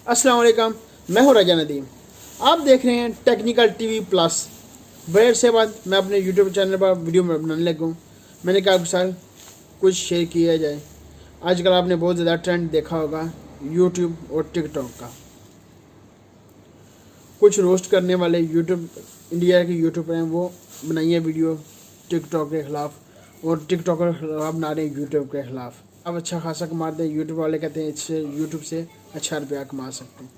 अस्सलाम वालेकुम, मैं हूँ राजा नदीम। आप देख रहे हैं टेक्निकल टीवी प्लस। बड़े से बाद मैं अपने यूट्यूब चैनल पर वीडियो बनाने लगा हूँ। मैंने कहा आपके साथ कुछ शेयर किया जाए। आजकल आपने बहुत ज़्यादा ट्रेंड देखा होगा यूट्यूब और टिकटॉक का। कुछ रोस्ट करने वाले यूट्यूब इंडिया के यूट्यूबर हैं, वो बनाई है वीडियो टिकटॉक के ख़िलाफ़ और टिकटॉक के ख़िलाफ़ बना रहे हैं यूट्यूब के ख़िलाफ़। अब अच्छा खासा कमाते हैं यूट्यूब वाले, कहते हैं इससे यूट्यूब से अच्छा रुपया कमा सकते हैं।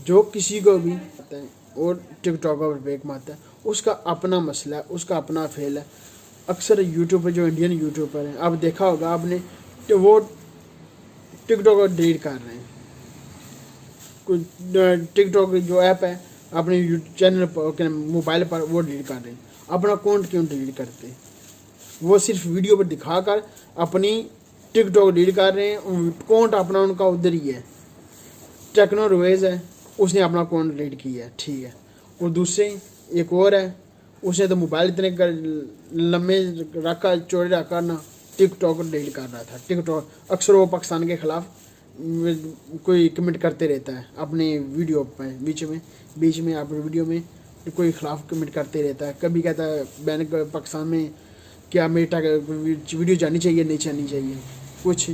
जो किसी को भी आता है और टिकटॉक पर रुपये कमाता है, उसका अपना मसला है, उसका अपना फेल है। अक्सर यूट्यूबर जो इंडियन यूट्यूबर हैं, आप देखा होगा आपने, तो वो टिकटॉक को डिलीट कर रहे हैं। कुछ टिकटॉक जो ऐप है अपने चैनल पर मोबाइल पर वो डिलीट कर रहे हैं। अपना अकाउंट क्यों डिलीट करते हैं? वो सिर्फ वीडियो पर दिखाकर अपनी टिकटॉक डिलीट कर रहे हैं। अकाउंट अपना उनका उधर ही है। टेक्नो रोवेज है, उसने अपना अकाउंट डिलीट किया है, ठीक है। और दूसरे एक और है, उसने तो मोबाइल इतने लम्बे रखा, चौड़े रखा ना, टिकटॉक डिलीट कर रहा था। टिकटॉक अक्सर वो पाकिस्तान के ख़िलाफ़ कोई कमेंट करते रहता है अपने वीडियो पे, बीच में अपने वीडियो में कोई ख़िलाफ़ कमेंट करते रहता है। कभी कहता है बैन पाकिस्तान में क्या मेटा वीडियो जानी चाहिए नहीं जानी चाहिए, कुछ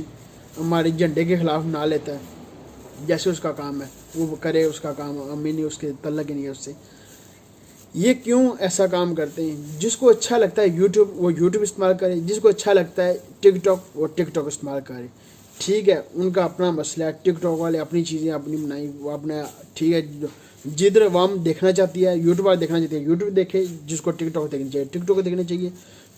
हमारे झंडे के ख़िलाफ़ ना लेता है। जैसे उसका काम है वो करे, उसका काम हमें नहीं, उसके तल्लक ही नहीं है उससे। ये क्यों ऐसा काम करते हैं? जिसको अच्छा लगता है यूट्यूब वो यूट्यूब इस्तेमाल करे, जिसको अच्छा लगता है टिकटॉक वो टिकटॉक इस्तेमाल करे, ठीक है। उनका अपना मसला है। टिकटॉक वाले अपनी चीज़ें अपनी बनाई, वो अपना, ठीक है। जिधर वाम देखना चाहती है, यूट्यूब वाले देखना चाहती है, यूट्यूब देखे। जिसको टिकटॉक देखनी चाहिए टिकटॉक को देखना चाहिए,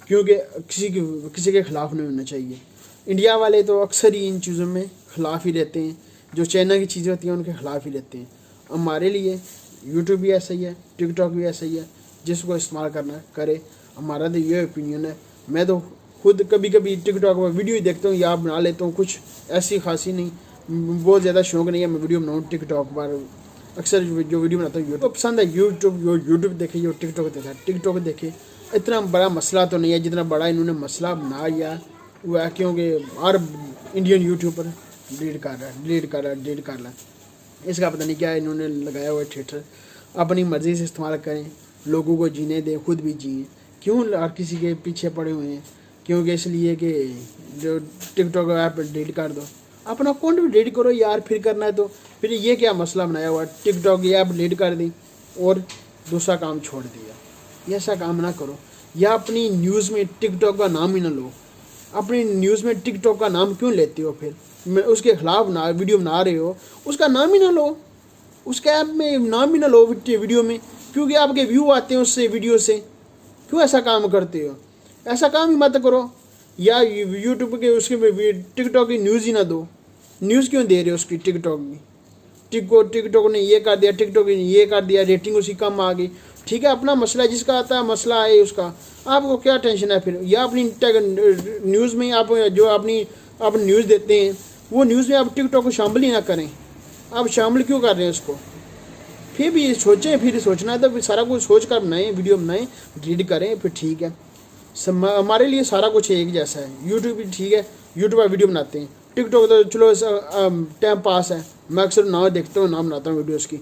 क्योंकि किसी के ख़िलाफ़ नहीं होना चाहिए। इंडिया वाले तो अक्सर ही इन चीज़ों में ख़िलाफ़ ही रहते हैं। जो चाइना की चीज़ें होती हैं उनके ख़िलाफ़ ही रहते हैं। हमारे लिए यूट्यूब भी ऐसा ही है, टिकटॉक भी ऐसा ही है। जिसको इस्तेमाल करना करे। हमारा तो ये ओपिनियन है। मैं तो खुद कभी कभी टिकटॉक पर वीडियो ही देखता हूँ या बना लेता हूँ, कुछ ऐसी खासी नहीं, बहुत ज़्यादा शौक नहीं है मैं वीडियो बनाऊँ टिकटॉक पर। अक्सर जो वीडियो बनाता हूँ यूट्यूब पसंद है, यूट्यूब देखे, जो टिकटॉक देखा टिकटॉक देखे। इतना बड़ा मसला तो नहीं है जितना बड़ा इन्होंने मसला बनाया वो है, क्योंकि हर इंडियन यूट्यूबर डिलीट कर रहा है। इसका पता नहीं क्या इन्होंने लगाया हुआ थिएटर। अपनी मर्ज़ी से इस्तेमाल करें, लोगों को जीने दें, खुद भी जिए। क्यों हर किसी के पीछे पड़े हुए हैं? क्योंकि इसलिए कि जो टिकटॉक ऐप डिलीट कर दो, अपना अकाउंट भी डिलीट करो यार। फिर करना है तो फिर ये क्या मसला बनाया हुआ? टिकटॉक ये ऐप डिलीट कर दी और दूसरा काम छोड़ दिया। ये ऐसा काम ना करो। या अपनी न्यूज़ में टिकटॉक का नाम ही ना लो। अपनी न्यूज़ में टिकटॉक का नाम क्यों लेते हो? फिर उसके ख़िलाफ़ ना वीडियो बना रहे हो, उसका नाम ही ना लो, उसके ऐप में नाम ही ना लो वीडियो में, क्योंकि आपके व्यू आते हैं उससे, वीडियो से। क्यों ऐसा काम करते हो? ऐसा काम ही मत करो। या यूट्यूब के उसके टिकटॉक की न्यूज़ ही ना दो। न्यूज़ क्यों दे रहे हो उसकी टिकटॉक की? टिकटॉक ने ये कर दिया, टिकटॉक ने ये कर दिया, रेटिंग उसकी कम आ गई, ठीक है। अपना मसला है, जिसका आता है मसला है उसका, आपको क्या टेंशन है फिर? या अपनी न्यूज़ में आप जो आप न्यूज़ देते हैं वो न्यूज़ में आप टिकटॉक को शामिल ही ना करें। आप शामिल क्यों कर रहे हैं उसको? फिर भी सोचें, फिर सोचना है तो फिर सारा कुछ सोच कर बनाएं, वीडियो बनाएं, डिलीट करें, फिर ठीक है। हमारे लिए सारा कुछ एक जैसा है। यूट्यूब भी ठीक है, यूट्यूब पर वीडियो बनाते हैं। टिकटॉक तो चलो टाइम पास है, मैं अक्सर ना देखता हूँ, ना बनाता हूँ वीडियोज़ की,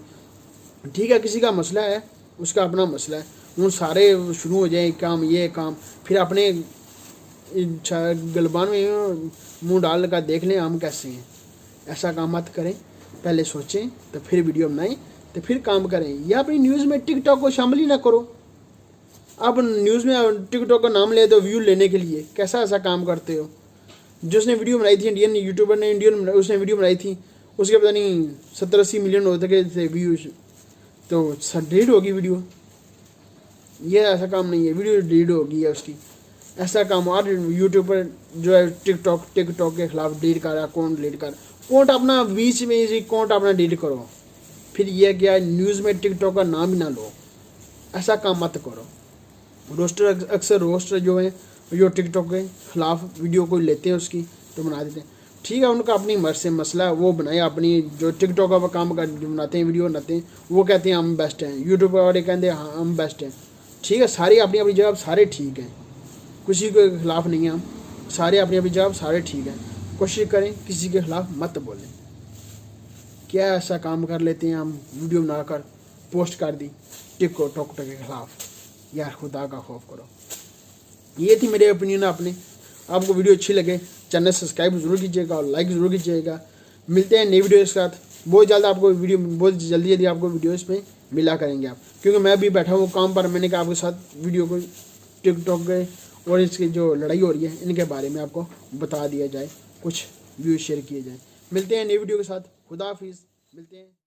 ठीक है। किसी का मसला है, उसका अपना मसला है। उन सारे शुरू हो जाए काम, ये काम, फिर अपने गलबान में मुंह डाल कर देख लें हम कैसे हैं। ऐसा काम मत करें। पहले सोचें तो फिर वीडियो बनाएं, तो फिर काम करें। या अपनी न्यूज़ में टिकटॉक को शामिल ही ना करो। आप न्यूज़ में टिकटॉक का नाम ले दो व्यू लेने के लिए। कैसा ऐसा काम करते हो? जिसने वीडियो बनाई थी इंडियन यूट्यूबर ने, उसने वीडियो बनाई थी, उसके पता नहीं 70-80 मिलियन होते थे व्यूज, तो डिलीट होगी वीडियो। ये ऐसा काम नहीं है, वीडियो डिलीट होगी है उसकी। ऐसा काम और यूट्यूबर जो है टिकटॉक के ख़िलाफ़ डिलीट कर रहा है, अकाउंट डिलीट कर, अकाउंट अपना बीच में अकाउंट अपना डिलीट करो। फिर यह क्या, न्यूज़ में टिकटॉक का नाम ही ना लो। ऐसा काम मत करो। रोस्टर अक्सर रोस्टर जो है जो टिकटॉक के ख़िलाफ़ वीडियो को लेते हैं उसकी, तो बना देते हैं, ठीक है। उनका अपनी मर्ज़ से मसला है, वो बनाए। अपनी जो टिकटॉक का काम कर बनाते हैं, वीडियो बनाते हैं, वो कहते हैं हम बेस्ट हैं। यूट्यूब वाले कहते हैं हाँ हम बेस्ट हैं, ठीक है। सारे अपनी अपनी जगह सारे ठीक हैं, किसी के ख़िलाफ़ नहीं है हम, सारे अपनी अपनी जगह सारे ठीक हैं। कोशिश करें किसी के ख़िलाफ़ मत बोलें। क्या ऐसा काम कर लेते हैं हम, वीडियो बनाकर पोस्ट कर दी टिक टॉक के खिलाफ। यार खुदा का खौफ करो। ये थी मेरे ओपिनियन। आपको वीडियो अच्छी लगे चैनल सब्सक्राइब जरूर कीजिएगा और लाइक ज़रूर कीजिएगा। मिलते हैं नई वीडियो के साथ। बहुत जल्द आपको वीडियो, बहुत जल्दी आपको वीडियोस में मिला करेंगे आप, क्योंकि मैं भी बैठा हूँ काम पर। मैंने कहा आपके साथ वीडियो को टिकटॉक के और इसकी जो लड़ाई हो रही है इनके बारे में आपको बता दिया जाए, कुछ व्यूज शेयर किए जाए। मिलते हैं नई वीडियो के साथ। खुदा हाफिज़। मिलते हैं।